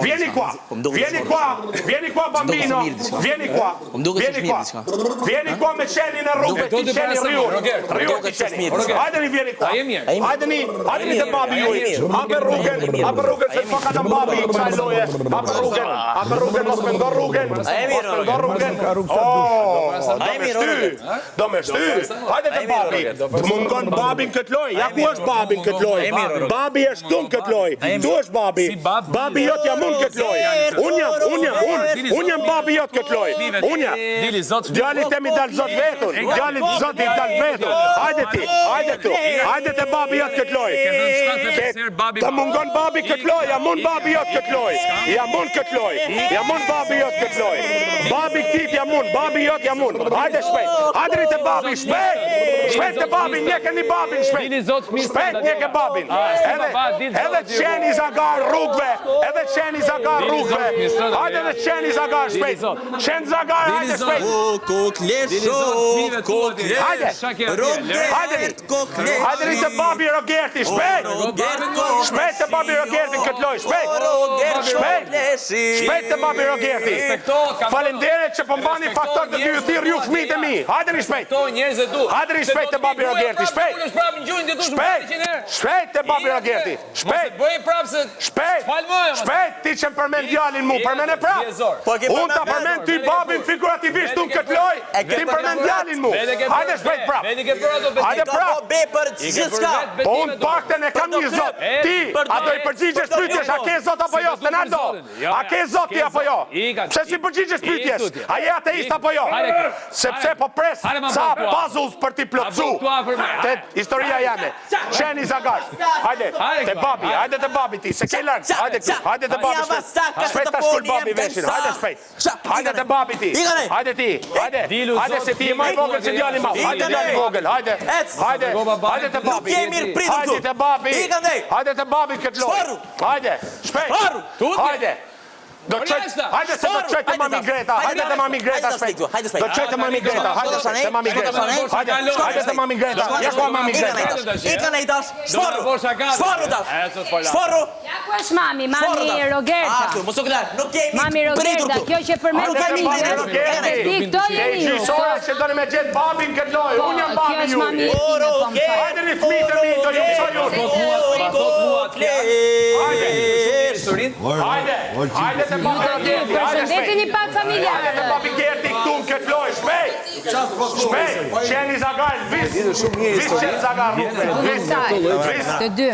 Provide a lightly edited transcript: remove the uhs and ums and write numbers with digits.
Vieni qua bambino, vieni qua. Vieni qua me qenin e rrugës, ti qeni Rriu ti qeni. Hajdeni vieni qua. Hajdeni te babi juj. Hape rrugën se të ka në babi i qaj loje. Hape rrugën, mos me ndo rrugën. Do me shty. Hajde te babi. Të mungon babin këtë loj. Ja ku është babin këtë loj? Babi është tu në këtë loj. Tu është babi. Babi jot jam unë këtë loj. Unë jam babi jot këtë loj. Djali temi dal zot vetun. Djali zot i dal vetun. Hajde ti, hajde tu. Hajde te babi jot këtë loj. Të mungon babi këtë loj. Jam unë babi jot këtë loj. Jam unë këtë loj. Jam unë babi jot këtë loj. Babi këtit jam unë. Babi jot jam unë. Hajde shpejt. Hajde te babi shpejt. Shpejt te babin. Njeke një babin shpejt. Shpejt njeke babin. Edhe qeni zagar rrugve. Edhe qeni zagar rrugve. Hajde dhe qeni zagar shpejt. Qeni zagar hajde shpejt. Hajde. Hajde një të babi Rogerti shpejt. Shpejt të babi Rogerti këtë loj. Shpejt. Shpejt të babi Rogerti. Falenderit që pëmbani faktor të dy thirë ju fëmijët e mi. Hajde një shpejt. Hajde një shpejt të babi Rogerti. Shpejt. Shpejt të babi Rogerti. Shpejt. Shpejt ti që më përmend djalin mu. Përmend e prap. Unë ta përmend ty babin figurativisht unë këtë loj. Ti përmend djalin mu. Hajde shpejt prap. Hajde prap. Po unë pakten e kam një zot. Ti, a do i përgjigjesh pyetjes, a ke zot apo jo? Stenaldo. A ke zoti apo jo? Pse si përgjigjesh pyetjes? A je ateist apo jo? Sepse po pres sa puzzles për ti plotsu. Te historia jame. Qeni zagash. Hajde, te babi, hajde te babi ti, se ke larg. Hajde këtu, hajde te babi shpejt. Shpejt ta shkul babi veshin. Hajde shpejt. Hajde te babi ti. Hajde ti. Hajde. Hajde se ti më i vogël se djali ma. Hajde djali i vogël. Hajde. Hajde. Hajde te babi. Hajde te babi. Hajde te babi këtë loj. Hajde. Shpejt. Hajde. Hajde se do të qoj të mami Greta. Hajde të mami Greta shpejt. Do të qoj të mami Greta. Hajde të mami Greta. Hajde të mami Greta. Ja ku mami Greta. Ika ne i tash. Shforru tash. Shforru. Ja ku është mami Rogerta. Mos u klar. Nuk kemi. Mami Rogerta, kjo që përmend Ti këto jeni. Gjysora që doni me gjet babin këtë loj. Unë jam babi ju. Hajde një fëmijë të mi do ju psoj ju. Hajde. Hajde te babi Rogerti. Përshëndeteni pak familjarë. Hajde te babi Rogerti këtu në këtë loj. Shpejt. Shpejt. Qeni zagar. Vis qeni zagar rrugve. Të dy.